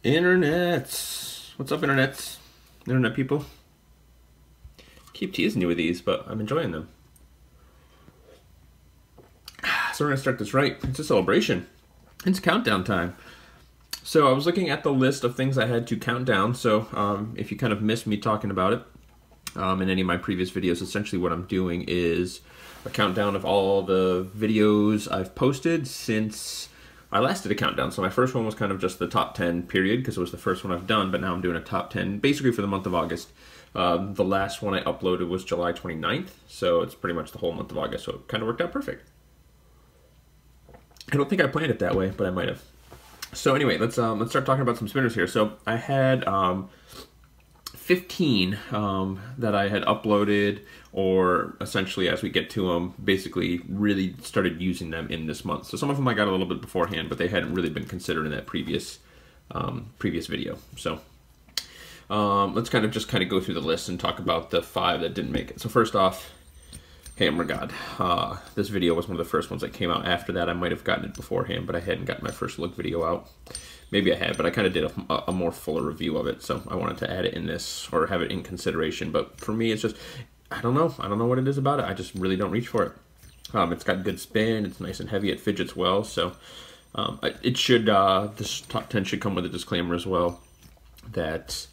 Internets. What's up, internets? Internet people. Keep teasing you with these, but I'm enjoying them. So we're gonna start this right. It's a celebration. It's countdown time. So I was looking at the list of things I had to count down. So if you kind of missed me talking about it in any of my previous videos, essentially what I'm doing is a countdown of all the videos I've posted since I last did a countdown. So my first one was kind of just the top 10 period because it was the first one I've done, but now I'm doing a top 10 basically for the month of August. The last one I uploaded was July 29th, so it's pretty much the whole month of August, so it kind of worked out perfect. I don't think I planned it that way, but I might have. So anyway, let's start talking about some spinners here. So I had 15 that I had uploaded, or essentially as we get to them, basically really started using them in this month. So some of them I got a little bit beforehand, but they hadn't really been considered in that previous video. So let's kind of go through the list and talk about the 5 that didn't make it. So first off, Hammer God. This video was one of the first ones that came out after that. I might have gotten it beforehand, but I hadn't gotten my first look video out. Maybe I had, but I kind of did a more fuller review of it, so I wanted to add it in this, or have it in consideration. But for me, it's just, I don't know what it is about it. I just really don't reach for it. It's got good spin, it's nice and heavy, it fidgets well, so it should, this top 10 should come with a disclaimer as well, that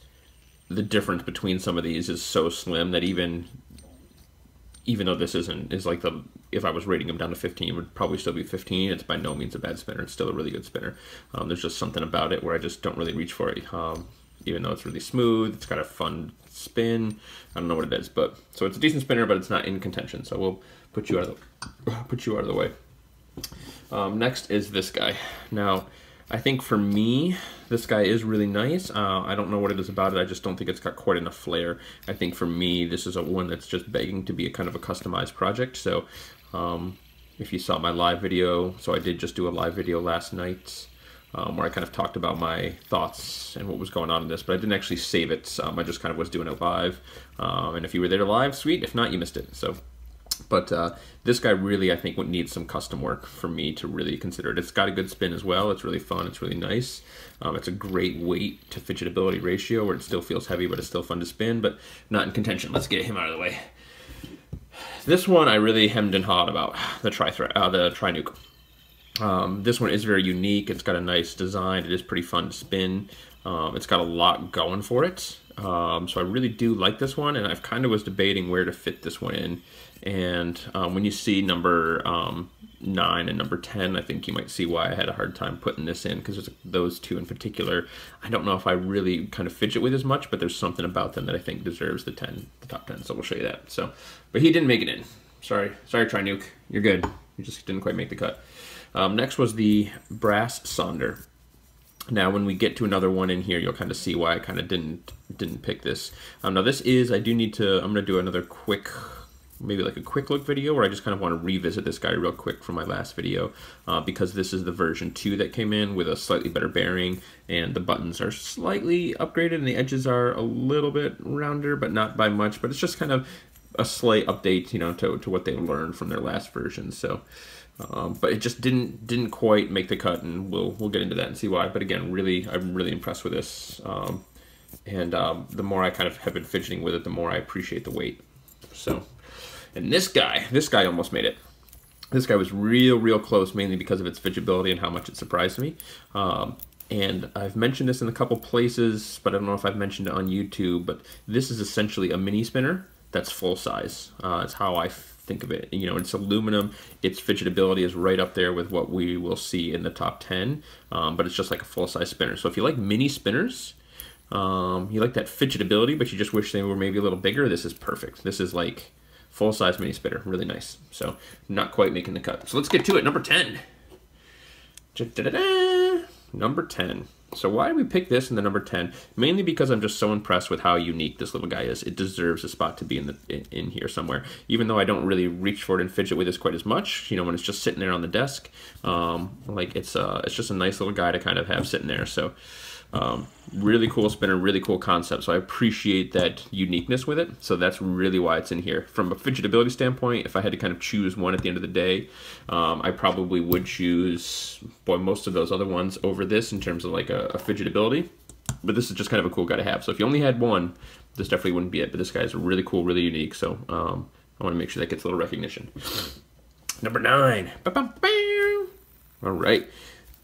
the difference between some of these is so slim that even though this is like if I was rating them down to 15, it would probably still be 15. It's by no means a bad spinner. It's still a really good spinner. There's just something about it where I just don't really reach for it. Even though it's really smooth, it's got a fun spin. I don't know what it is, but so it's a decent spinner, but it's not in contention. So we'll put you out of the way. Next is this guy. Now, I think for me, this guy is really nice. I don't know what it is about it. I just don't think it's got quite enough flair. I think for me, this is one that's just begging to be a kind of a customized project. So if you saw my live video, so I did just do a live video last night where I kind of talked about my thoughts and what was going on in this, but I didn't actually save it. I just kind of was doing it live. And if you were there live, sweet. If not, you missed it. So. But this guy really, I think, would need some custom work for me to really consider it. It's got a good spin as well. It's really fun. It's really nice. It's a great weight to fidgetability ratio where it still feels heavy, but it's still fun to spin, but not in contention. Let's get him out of the way. This one I really hemmed and hawed about, the Tri-Nuke. This one is very unique. It's got a nice design. It is pretty fun to spin. It's got a lot going for it. So I really do like this one, and I've kind of was debating where to fit this one in. And when you see number 9 and number 10, I think you might see why I had a hard time putting this in, because those two in particular, I don't know if I really kind of fidget with as much, but there's something about them that I think deserves the top 10. So we'll show you that. So, but he didn't make it in. Sorry, Tri-Nuke. You're good. You just didn't quite make the cut. Next was the Brass Sonder. Now, when we get to another one in here, you'll kind of see why I kind of didn't pick this. Now, this is, I'm going to do another quick, maybe like a quick look video where I just kind of want to revisit this guy real quick from my last video because this is the version 2 that came in with a slightly better bearing, and the buttons are slightly upgraded and the edges are a little bit rounder, but not by much. But it's just kind of a slight update, you know, to what they learned from their last version. So. But it just didn't quite make the cut, and we'll get into that and see why. But again, I'm really impressed with this, and the more I kind of have been fidgeting with it, the more I appreciate the weight. So, and this guy almost made it. This guy was real close, mainly because of its fidgetability and how much it surprised me. And I've mentioned this in a couple places, but I don't know if I've mentioned it on YouTube. But this is essentially a mini spinner that's full size. It's how I think of it. You know, it's aluminum. Its fidgetability is right up there with what we will see in the top 10, but it's just like a full-size spinner. So if you like mini spinners, you like that fidgetability, but you just wish they were maybe a little bigger, this is perfect. This is like full-size mini spinner. Really nice. So not quite making the cut. So let's get to it. Number 10. Number 10. So why did we pick this in the number 10? Mainly because I'm just so impressed with how unique this little guy is. It deserves a spot to be in here somewhere. Even though I don't really reach for it and fidget with this quite as much, you know, when it's just sitting there on the desk, like it's just a nice little guy to kind of have sitting there. So really cool spinner, really cool concept. So I appreciate that uniqueness with it. So that's really why it's in here. From a fidgetability standpoint, if I had to kind of choose one at the end of the day, I probably would choose, boy, most of those other ones over this in terms of like a fidgetability. But this is just kind of a cool guy to have. So if you only had one, this definitely wouldn't be it. But this guy's really cool, really unique. So I want to make sure that gets a little recognition. Number 9. All right.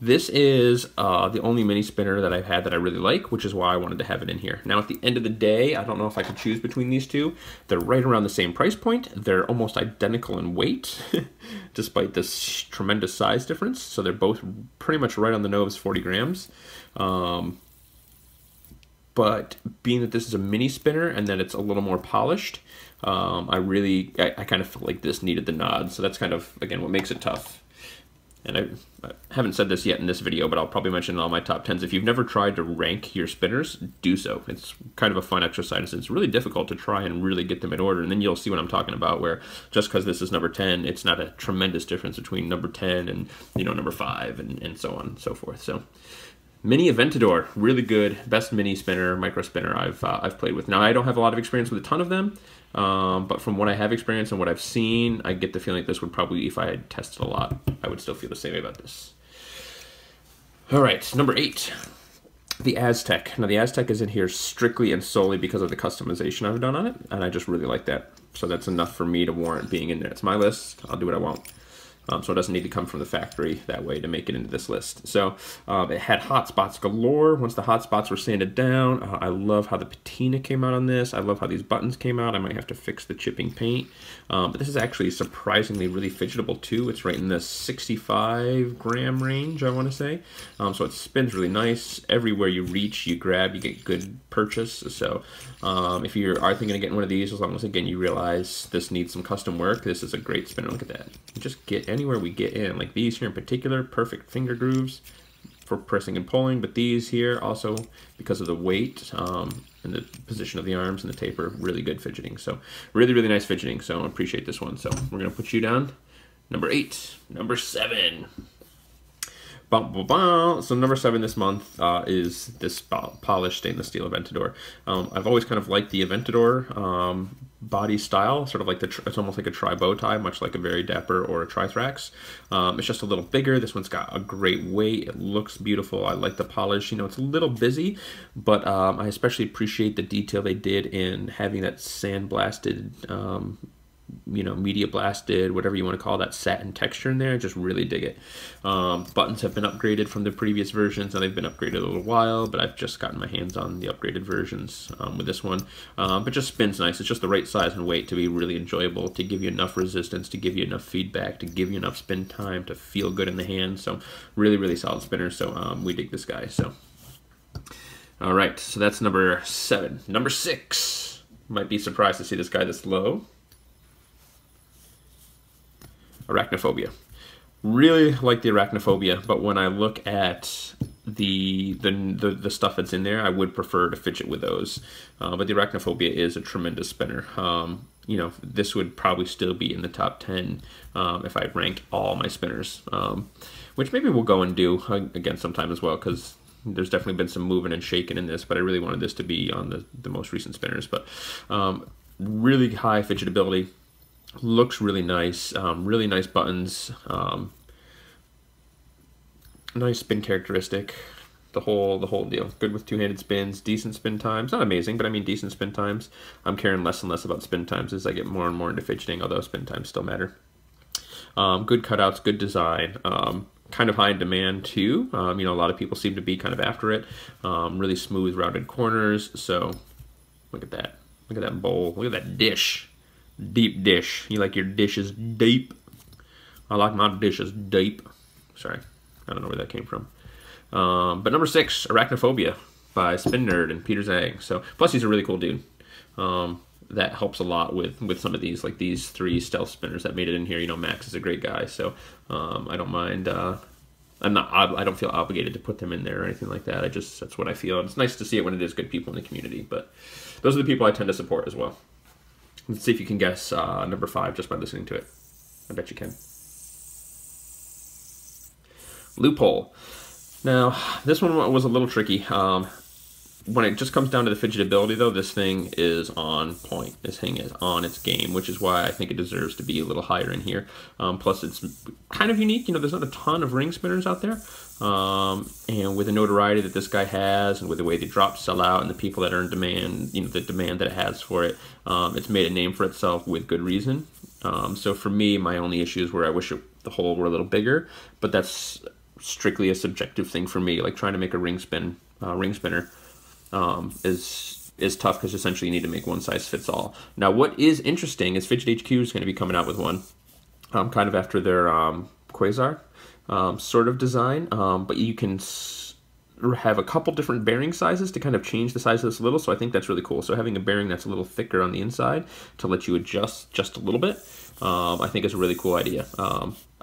This is the only mini spinner that I've had that I really like, which is why I wanted to have it in here. Now, at the end of the day, I don't know if I could choose between these two. They're right around the same price point. They're almost identical in weight, despite this tremendous size difference. So they're both pretty much right on the nose, 40 grams. But being that this is a mini spinner and that it's a little more polished, I kind of felt like this needed the nod. So that's kind of, again, what makes it tough. And I haven't said this yet in this video, but I'll probably mention in all my top 10s. If you've never tried to rank your spinners, do so. It's kind of a fun exercise. It's really difficult to try and really get them in order, and then you'll see what I'm talking about, where just because this is number 10, it's not a tremendous difference between number 10 and, you know, number 5 and so on and so forth. So Mini Aventador, really good, best mini spinner, micro spinner I've played with. Now, I don't have a lot of experience with a ton of them, but from what I have experienced and what I've seen, I get the feeling that this would probably, if I had tested a lot, I would still feel the same way about this. All right, number 8, the Aztec. Now, the Aztec is in here strictly and solely because of the customization I've done on it, and I just really like that. So that's enough for me to warrant being in there. It's my list. I'll do what I want. So it doesn't need to come from the factory that way to make it into this list. So it had hotspots galore. Once the hotspots were sanded down, I love how the patina came out on this. I love how these buttons came out. I might have to fix the chipping paint. But this is actually surprisingly really fidgetable too. It's right in the 65 gram range, I want to say. So it spins really nice. Everywhere you reach, you grab, you get good purchase. So if you are thinking of getting one of these, as long as, again, you realize this needs some custom work, this is a great spinner. Look at that. You just get anywhere we get in, like these here in particular, perfect finger grooves for pressing and pulling, but these here also, because of the weight and the position of the arms and the taper, really good fidgeting. So really, really nice fidgeting. So I appreciate this one. So we're going to put you down. Number 8. Number 7. So number 7 this month is this polished stainless steel Aventador. I've always kind of liked the Aventador body style, sort of like it's almost like a tri-bow tie, much like a Very Dapper or a Trithrax. It's just a little bigger. This one's got a great weight. It looks beautiful. I like the polish. You know, it's a little busy, but I especially appreciate the detail they did in having that sandblasted, you know, media blasted, whatever you want to call that, satin texture in there. Just really dig it. Buttons have been upgraded from the previous versions, and they've been upgraded a little while, but I've just gotten my hands on the upgraded versions with this one. But just spins nice. It's just the right size and weight to be really enjoyable, to give you enough resistance, to give you enough feedback, to give you enough spin time, to feel good in the hand. So really, really solid spinner. So we dig this guy. So all right, so that's number 7. Number 6. Might be surprised to see this guy this low. Arachnophobia. Really like the Arachnophobia, but when I look at the stuff that's in there, I would prefer to fidget with those. But the Arachnophobia is a tremendous spinner. You know, this would probably still be in the top 10 if I rank all my spinners, which maybe we'll go and do again sometime as well, because there's definitely been some moving and shaking in this, but I really wanted this to be on the most recent spinners. But really high fidgetability. Looks really nice, really nice buttons, nice spin characteristic, the whole deal. Good with two-handed spins, decent spin times, not amazing, but I mean decent spin times. I'm caring less and less about spin times as I get more and more into fidgeting, although spin times still matter. Good cutouts, good design, kind of high in demand too. You know, a lot of people seem to be kind of after it. Really smooth, rounded corners. So look at that. Look at that bowl. Look at that dish. Deep dish. You like your dishes deep? I like my dishes deep. Sorry, I don't know where that came from. But number 6, Arachnophobia by Spin Nerd and Peter Zhang. So plus he's a really cool dude. That helps a lot with some of these, like these 3 stealth spinners that made it in here. You know, Max is a great guy, so I don't mind. I don't feel obligated to put them in there or anything like that. That's what I feel. It's nice to see it when it is good people in the community. But those are the people I tend to support as well. Let's see if you can guess number 5 just by listening to it. I bet you can. Loophole. Now, this one was a little tricky. When it just comes down to the fidgetability, though, this thing is on point. This thing is on its game, which is why I think it deserves to be a little higher in here. Plus, it's kind of unique. You know, there's not a ton of ring spinners out there. And with the notoriety that this guy has, and with the way the drops sell out, and the people that are in demand, you know, the demand that it has for it, it's made a name for itself with good reason. So for me, my only issue is where I wish the hole were a little bigger, but that's strictly a subjective thing for me. Like trying to make a ring spinner is tough, because essentially you need to make one size fits all. Now, what is interesting is Vc-edc is going to be coming out with one, kind of after their Quasar sort of design, but you can have a couple different bearing sizes to kind of change the size of this a little, so I think that's really cool. So having a bearing that's a little thicker on the inside to let you adjust just a little bit, I think is a really cool idea.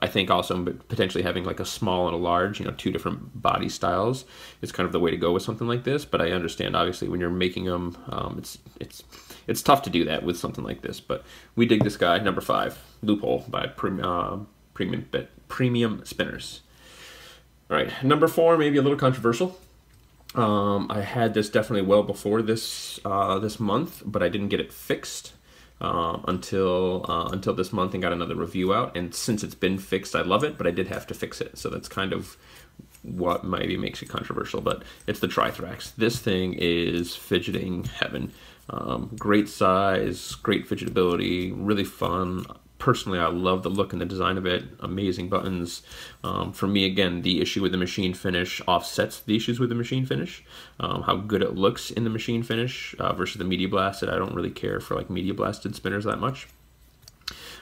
I think also potentially having like a small and a large, you know, two different body styles is kind of the way to go with something like this. But I understand, obviously, when you're making them, it's tough to do that with something like this. But we dig this guy, number 5, Loophole by Premium Spinners. All right, number 4, maybe a little controversial. I had this definitely well before this this month, but I didn't get it fixed until this month, and got another review out. And since it's been fixed, I love it, but I did have to fix it. So that's kind of what maybe makes it controversial, but it's the Trithrax. This thing is fidgeting heaven. Great size, great fidgetability, really fun. Personally, I love the look and the design of it. Amazing buttons. For me, again, the issue with the machine finish offsets the issues with the machine finish. How good it looks in the machine finish versus the media blasted. I don't really care for like media blasted spinners that much.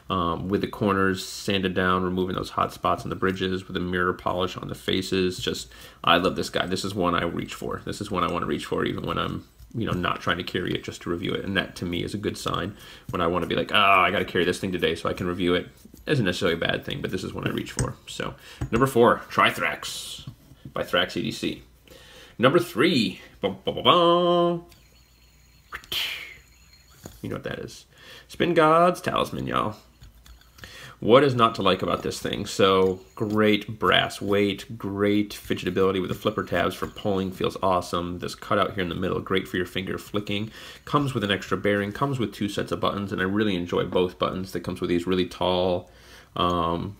With the corners sanded down, removing those hot spots on the bridges, with a mirror polish on the faces. Just, I love this guy. This is one I reach for. This is one I want to reach for even when I'm, you know, not trying to carry it just to review it. And that to me is a good sign when I want to be like, oh, I got to carry this thing today so I can review it. Isn't necessarily a bad thing, but this is one I reach for. So number 4, Trithrax by Vc-edc. Number 3, you know what that is. Spin God's Talisman, y'all. What is not to like about this thing? So great brass weight, great fidgetability with the flipper tabs for pulling, feels awesome. This cutout here in the middle, great for your finger flicking. Comes with an extra bearing, comes with 2 sets of buttons, and I really enjoy both buttons. That comes with these really tall Ultra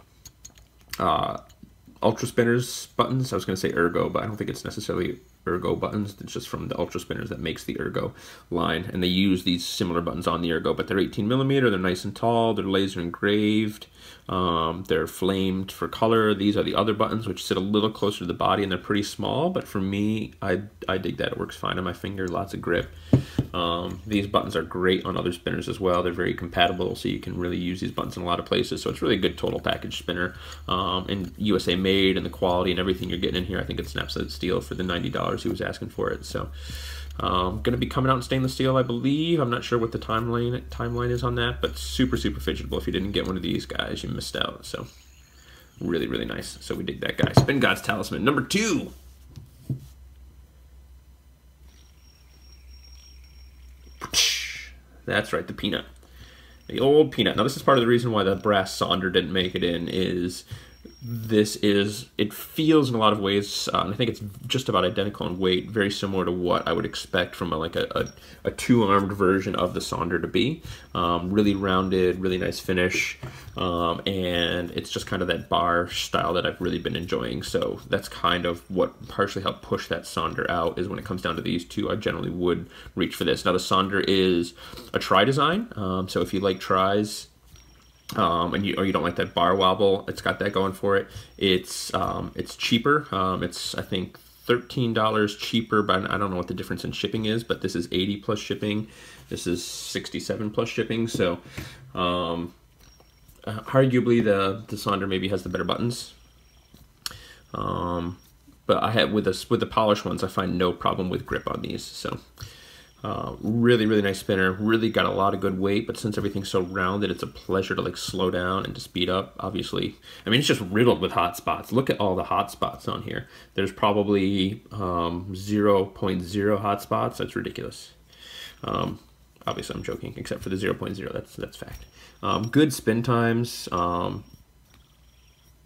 Spinners buttons. I was going to say Ergo, but I don't think it's necessarily Ergo buttons. It's just from the Ultra Spinners that makes the Ergo line, and they use these similar buttons on the Ergo, but they're 18mm, they're nice and tall, they're laser engraved, they're flamed for color. These are the other buttons, which sit a little closer to the body, and they're pretty small, but for me, I dig that. It works fine on my finger, lots of grip. These buttons are great on other spinners as well. They're very compatible, so you can really use these buttons in a lot of places. So it's really a good total package spinner, and USA made, and the quality and everything you're getting in here. I think it's an absolute steal for the $90 he was asking for it. So going to be coming out in stainless steel, I believe. I'm not sure what the timeline is on that, but super fidgetable. If you didn't get one of these guys, you missed out. So really nice. So we dig that guy. Spin God's Talisman. Number 2. That's right, the Peanut. The old Peanut. Now this is part of the reason why the brass Sonder didn't make it in, is it feels in a lot of ways, and I think it's just about identical in weight, very similar to what I would expect from a 2-armed version of the Sonder to be. Really rounded, really nice finish, and it's just kind of that bar style that I've really been enjoying. So that's kind of what partially helped push that Sonder out, is when it comes down to these two, I generally would reach for this. Now the Sonder is a tri design, so if you like tries, or you don't like that bar wobble, it's got that going for it. It's cheaper. It's, I think, $13 cheaper, but I don't know what the difference in shipping is, but this is 80 plus shipping. This is 67 plus shipping. So arguably the Sonder maybe has the better buttons. But I had with the polished ones, I find no problem with grip on these. So really nice spinner. Really got a lot of good weight, but since everything's so rounded, it's a pleasure to like slow down and to speed up. Obviously, I mean, it's just riddled with hot spots. Look at all the hot spots on here. There's probably 0.0 hot spots. That's ridiculous. Obviously, I'm joking, except for the 0.0. That's fact. Good spin times.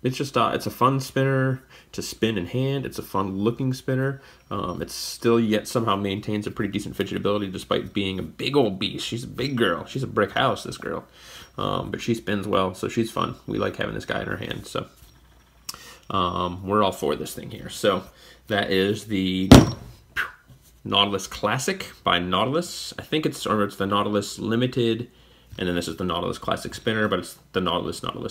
It's just it's a fun spinner to spin in hand. It's a fun looking spinner. It's still yet somehow maintains a pretty decent fidgetability despite being a big old beast. She's a big girl. She's a brick house, this girl. But she spins well, so she's fun. We like having this guy in our hand. So we're all for this thing here. So that is the Nautilus Classic by Nautilus. I think it's the Nautilus Limited, and then this is the Nautilus Classic Spinner, but it's the Nautilus. All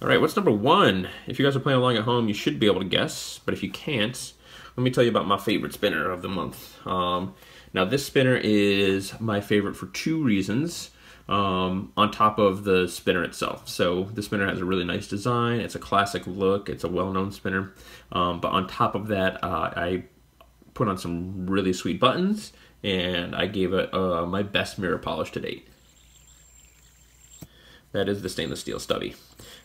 right, what's number 1? If you guys are playing along at home, you should be able to guess, but if you can't, let me tell you about my favorite spinner of the month. Now this spinner is my favorite for 2 reasons, on top of the spinner itself. So the spinner has a really nice design, it's a classic look, it's a well-known spinner, but on top of that, I put on some really sweet buttons, and I gave it my best mirror polish to date. That is the stainless steel stubby.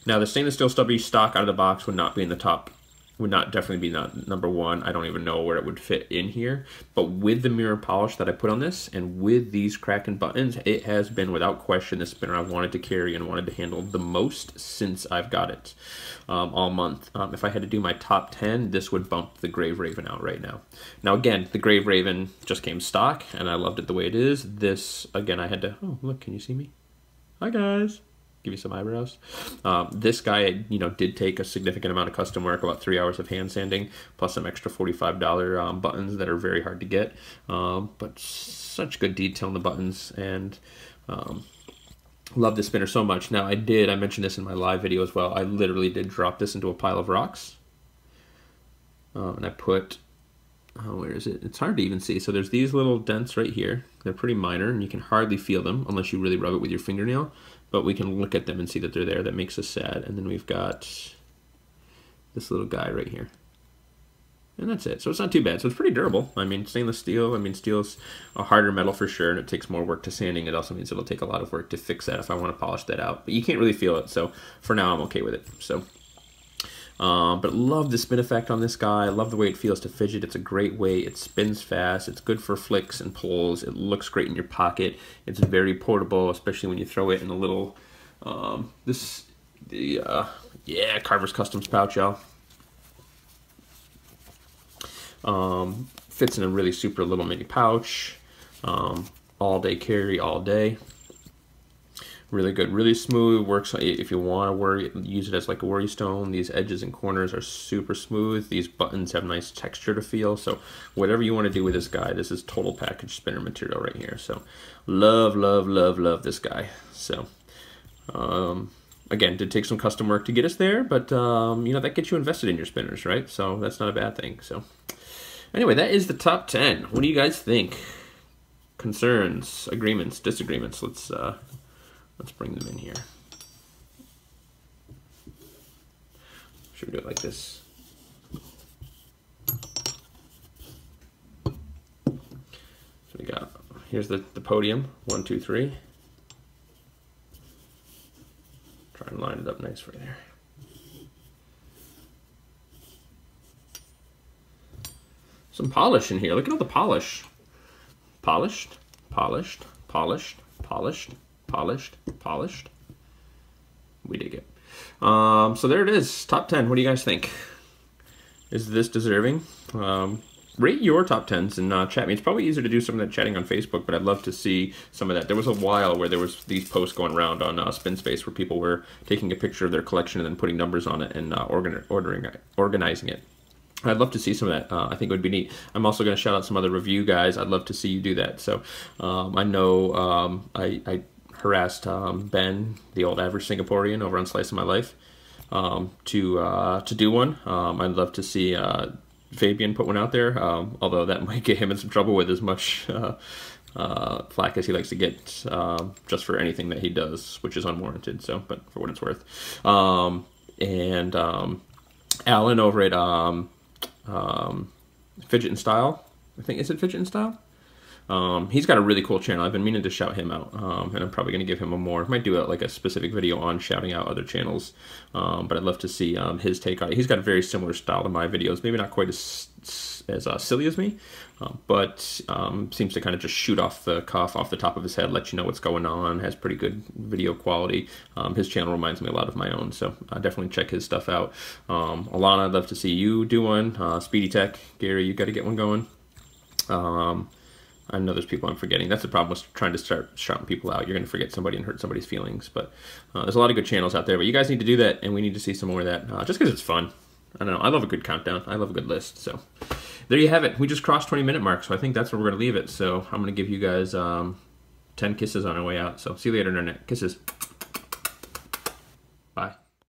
Now the stainless steel stubby stock out of the box would not be in the top, would not definitely be not number 1. I don't even know where it would fit in here. But with the mirror polish that I put on this, and with these Kraken buttons, it has been without question the spinner I've wanted to carry and wanted to handle the most since I've got it all month. If I had to do my top 10, this would bump the Grave Raven out right now. Now again, the Grave Raven just came stock, and I loved it the way it is. This, again, I had to, oh look, can you see me? Hi guys. Give you some eyebrows. This guy, you know, did take a significant amount of custom work, about 3 hours of hand sanding, plus some extra $45 buttons that are very hard to get. But such good detail in the buttons, and love this spinner so much. Now I mentioned this in my live video as well. I literally did drop this into a pile of rocks, and I put, where is it? It's hard to even see. So there's these little dents right here. They're pretty minor, and you can hardly feel them unless you really rub it with your fingernail. But we can look at them and see that they're there. That makes us sad. And then we've got this little guy right here. And that's it. So it's not too bad. So it's pretty durable. I mean, stainless steel. I mean, steel's a harder metal for sure, and it takes more work to sanding. It also means it'll take a lot of work to fix that if I want to polish that out. But you can't really feel it. So for now, I'm okay with it. So, but love the spin effect on this guy. Love the way it feels to fidget. It's a great way. It spins fast. It's good for flicks and pulls. It looks great in your pocket. It's very portable, especially when you throw it in a little, yeah, Carver's Customs pouch, y'all. Fits in a really super little mini pouch. All day carry, all day. Really good, really smooth. Works if you want to use it as like a worry stone. These edges and corners are super smooth. These buttons have nice texture to feel. So whatever you want to do with this guy, this is total package spinner material right here. So love, love, love, love this guy. So again, did take some custom work to get us there, but you know, that gets you invested in your spinners, right? So that's not a bad thing. So anyway, that is the top 10. What do you guys think? Concerns, agreements, disagreements? Let's bring them in here. Should we do it like this? So we got, here's the podium, 1, 2, 3. Try and line it up nice right there. Some polish in here. Look at all the polish. Polished, polished, polished, polished, polished, polished. We dig it. So there it is, top 10. What do you guys think? Is this deserving? Rate your top 10s and chat me. It's probably easier to do some of that chatting on Facebook, but I'd love to see some of that. There was a while where there was these posts going around on Spin Space where people were taking a picture of their collection and then putting numbers on it and organizing it. I'd love to see some of that. I think it would be neat. I'm also going to shout out some other review guys. I'd love to see you do that. So I know I harassed Ben, the old average Singaporean, over on Slice of My Life to do one. I'd love to see Fabian put one out there, although that might get him in some trouble with as much flack as he likes to get just for anything that he does, which is unwarranted. So, but for what it's worth. And Alan over at Fidget and Style, I think, is it Fidget and Style? He's got a really cool channel. I've been meaning to shout him out, and I'm probably going to give him might do like a specific video on shouting out other channels, but I'd love to see his take on it. He's got a very similar style to my videos, maybe not quite as silly as me, but seems to kind of just shoot off the cuff, off the top of his head, let you know what's going on, has pretty good video quality. His channel reminds me a lot of my own, so definitely check his stuff out. Alana, I'd love to see you do one. Speedy Tech, Gary, you got to get one going. I know there's people I'm forgetting. That's the problem with trying to start shouting people out. You're going to forget somebody and hurt somebody's feelings. But there's a lot of good channels out there. But you guys need to do that, and we need to see some more of that, just because it's fun. I don't know. I love a good countdown. I love a good list. So there you have it. We just crossed 20-minute mark, so I think that's where we're going to leave it. So I'm going to give you guys 10 kisses on our way out. So see you later, Internet. Kisses. Bye.